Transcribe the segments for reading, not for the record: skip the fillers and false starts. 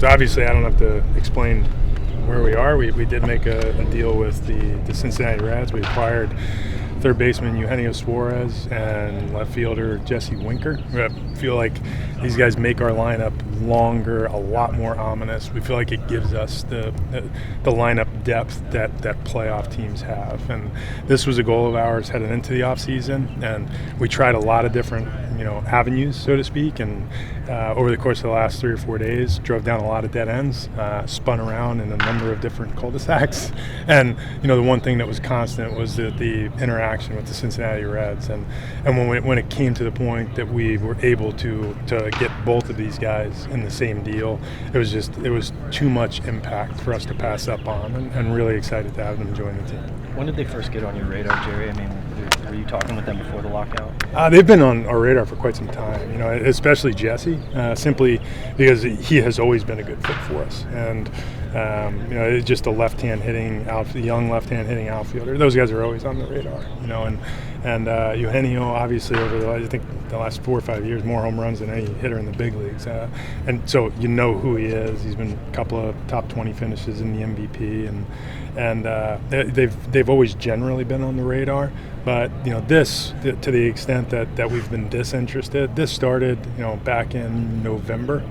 So obviously, I don't have to explain where we are. We did make a deal with the Cincinnati Reds. We acquired third baseman Eugenio Suarez and left fielder Jesse Winker. I feel like these guys make our lineup longer, a lot more ominous. We feel like it gives us the lineup depth that playoff teams have. And this was a goal of ours heading into the offseason, and we tried a lot of different avenues, so to speak, and over the course of the last 3 or 4 days, drove down a lot of dead ends, spun around in a number of different cul-de-sacs. And the one thing that was constant was the interaction with the Cincinnati Reds. And when it came to the point that we were able to get both of these guys in the same deal, it was too much impact for us to pass up on, and really excited to have them join the team. When did they first get on your radar, Jerry? I mean, were you talking with them before the lockout? They've been on our radar for quite some time, especially Jesse, simply because he has always been a good fit for us. And, it's just a young left-hand hitting outfielder. Those guys are always on the radar, and Eugenio, obviously, over the last 4 or 5 years, more home runs than any hitter in the big leagues. And so who he is. He's been a couple of top 20 finishes in the MVP, and they've always generally been on the radar. But this, to the extent that we've been disinterested, this started back in November,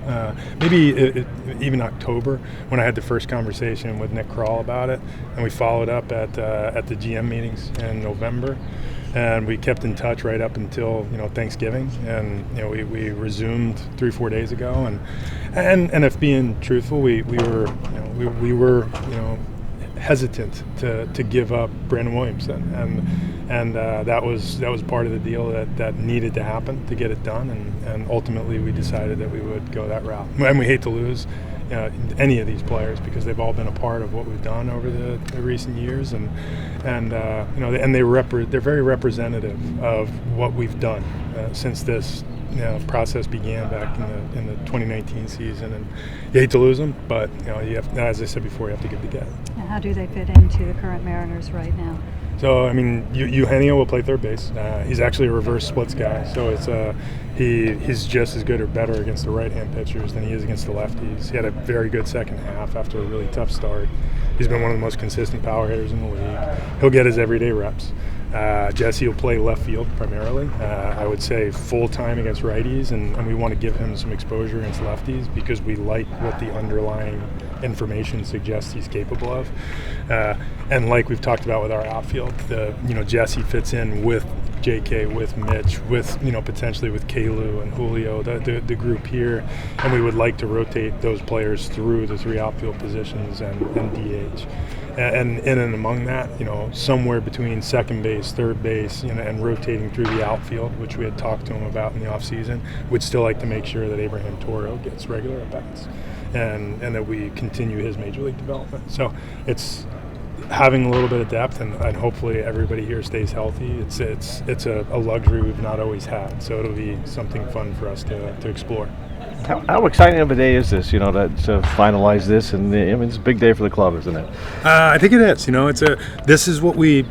maybe even October, when I had the first conversation with Nick Kroll about it, and we followed up at the GM meetings in November. And we kept in touch right up until Thanksgiving, and we resumed 3-4 days ago. And if being truthful, we were hesitant to give up Brandon Williamson, and that was part of the deal that needed to happen to get it done, and ultimately we decided that we would go that route. And we hate to lose any of these players because they've all been a part of what we've done over the recent years, and they're very representative of what we've done since this process began back in the 2019 season. And you hate to lose them, but you have, as I said before, you have to give to get. And how do they fit into the current Mariners right now? So Eugenio will play third base. He's actually a reverse splits guy, so he's just as good or better against the right-hand pitchers than he is against the lefties. He had a very good second half after a really tough start. He's been one of the most consistent power hitters in the league. He'll get his everyday reps. Jesse will play left field primarily. I would say full-time against righties, and we want to give him some exposure against lefties because we like what the underlying information suggests he's capable of. And like we've talked about with our outfield, Jesse fits in with JK, with Mitch, with potentially with Kalu and Julio, the group here, and we would like to rotate those players through the 3 outfield positions and DH. And in and among that, somewhere between second base, third base, and rotating through the outfield, which we had talked to him about in the offseason, we'd still like to make sure that Abraham Toro gets regular at-bats and that we continue his major league development. So it's having a little bit of depth, and hopefully everybody here stays healthy. It's a luxury we've not always had, so it'll be something fun for us to explore. How exciting of a day is this, to finalize this? And it's a big day for the club, isn't it? I think it is. This is what we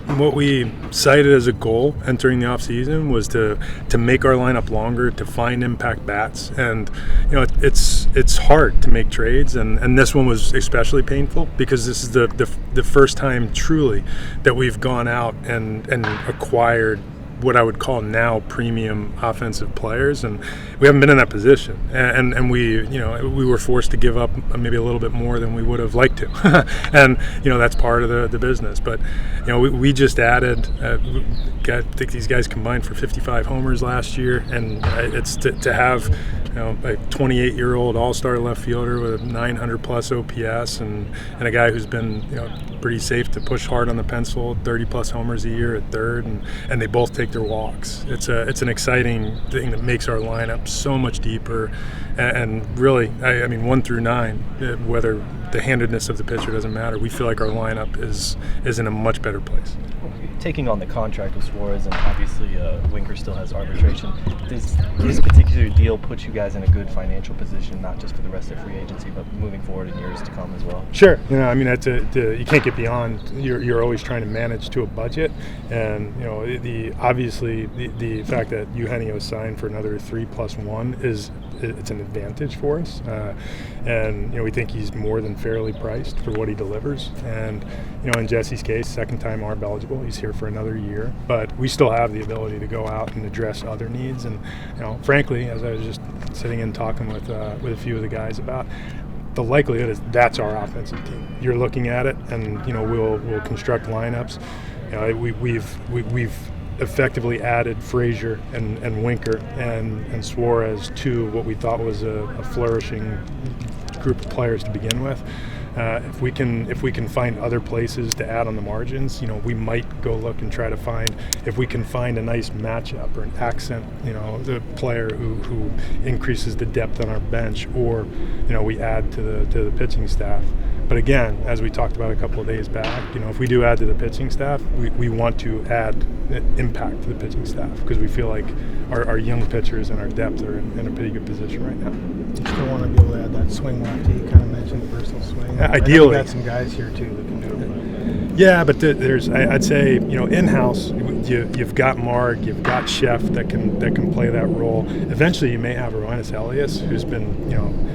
cited as a goal entering the offseason, was to make our lineup longer, to find impact bats. And, it's hard to make trades. And this one was especially painful because this is the first time truly that we've gone out and acquired what I would call now premium offensive players, and we haven't been in that position, and we were forced to give up maybe a little bit more than we would have liked to, and that's part of the business. But we just added, I think these guys combined for 55 homers last year, and it's to have a 28-year-old all-star left fielder with a 900 plus OPS and a guy who's been pretty safe to push hard on the pencil, 30 plus homers a year at third, and they both take their walks. It's an exciting thing that makes our lineup so much deeper, and really, 1 through 9, whether the handedness of the pitcher doesn't matter. We feel like our lineup is in a much better place. Taking on the contract with Suarez, and obviously Winker still has arbitration, does this particular deal put you guys in a good financial position, not just for the rest of free agency, but moving forward in years to come as well? Sure. I mean, you can't get beyond. You're always trying to manage to a budget, and obviously the fact that Eugenio signed for another 3+1 it's an advantage for us, and we think he's more than fairly priced for what he delivers. And in Jesse's case, second time ARB eligible, he's here for another year, but we still have the ability to go out and address other needs. And frankly, as I was just sitting and talking with a few of the guys about, the likelihood is that's our offensive team. You're looking at it, and we'll construct lineups. We've effectively added Frazier and Winker and Suarez to what we thought was a flourishing group of players to begin with. If we can find other places to add on the margins, we might go look and try to find, if we can find a nice matchup or an accent, the player who increases the depth on our bench, or we add to the pitching staff. But again, as we talked about a couple of days back, if we do add to the pitching staff, we want to add impact to the pitching staff, because we feel like our young pitchers and our depth are in a pretty good position right now. You still want to be able to add that swing lefty. You kind of mentioned the versatile swing. Ideally. We've got some guys here too that can do it. Yeah, but I'd say in-house you've got Marg, you've got Chef that can play that role. Eventually you may have Aronis Elias, who's been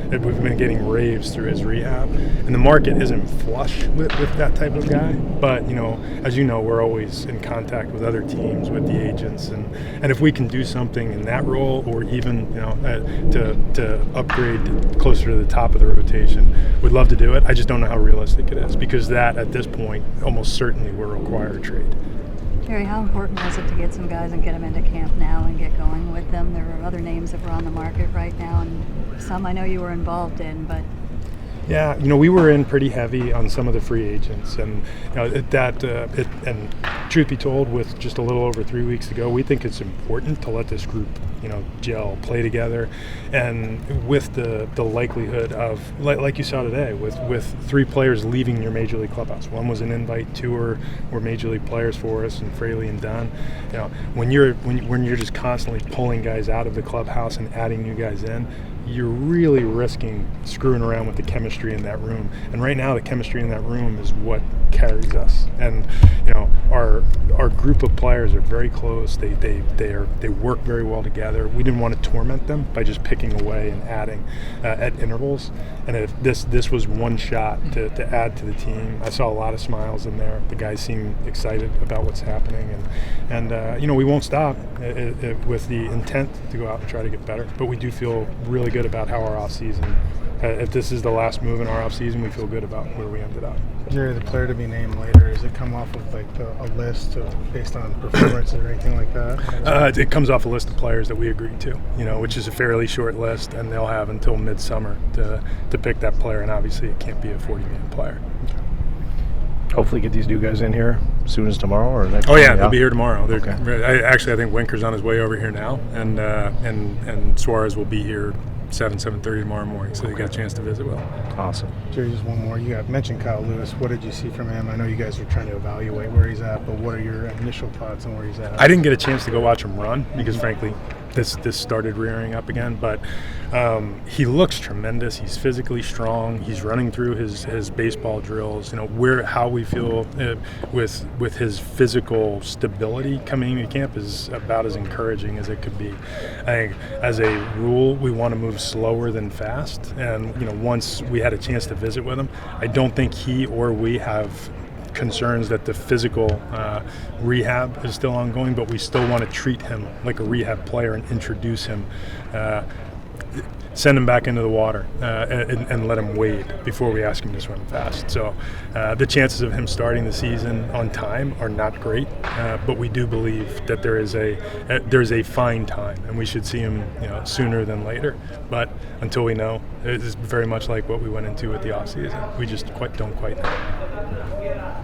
we've been getting raves through his rehab, and the market isn't flush with that type of guy. But as we're always in contact with other teams, with the agents, and if we can do something in that role, or even to upgrade closer to the top of the rotation, we'd love to do it. I just don't know how realistic it is, because that at this point almost certainly will require a trade. Jerry, how important was it to get some guys and get them into camp now and get going with them? There are other names that were on the market right now, and some I know you were involved in, but... Yeah, we were in pretty heavy on some of the free agents, and and truth be told, with just a little over 3 weeks to go, we think it's important to let this group, gel, play together, and with the likelihood of, like you saw today, with 3 players leaving your major league clubhouse. One was an invite, 2 were major league players for us, and Fraley and Dunn. When you're just constantly pulling guys out of the clubhouse and adding new guys in, you're really risking screwing around with the chemistry in that room. And right now, the chemistry in that room is what carries us. And our group of players are very close. They work very well together. We didn't want to torment them by just picking away and adding at intervals. And if this was one shot to add to the team, I saw a lot of smiles in there. The guys seem excited about what's happening, and we won't stop with the intent to go out and try to get better. But we do feel really good about how our off-season, if this is the last move in our off-season, we feel good about where we ended up. Jerry, the player to be named later, does it come off of a list based on performance or anything like that? It comes off a list of players that we agreed to, which is a fairly short list, and they'll have until midsummer to pick that player, and obviously it can't be a 40-man player. Hopefully get these new guys in here as soon as tomorrow or next. Oh yeah, they'll be here tomorrow. Okay. I think Winker's on his way over here now, and Suarez will be here 7:30 tomorrow morning, so they got a chance to visit with him. Awesome. Jerry, just one more. You got mentioned Kyle Lewis. What did you see from him? I know you guys are trying to evaluate where he's at, but what are your initial thoughts on where he's at? I didn't get a chance to go watch him run because, frankly, this started rearing up again. But he looks tremendous. He's physically strong. He's running through his baseball drills. How we feel with his physical stability coming into camp is about as encouraging as it could be. I think, as a rule, we want to move slower than fast. And once we had a chance to visit with him, I don't think he or we have concerns that the physical rehab is still ongoing, but we still want to treat him like a rehab player and introduce him, send him back into the water and let him wade before we ask him to swim fast. So the chances of him starting the season on time are not great, but we do believe that there's a fine time, and we should see him sooner than later. But until we know, it's very much like what we went into with the offseason. We just don't quite know.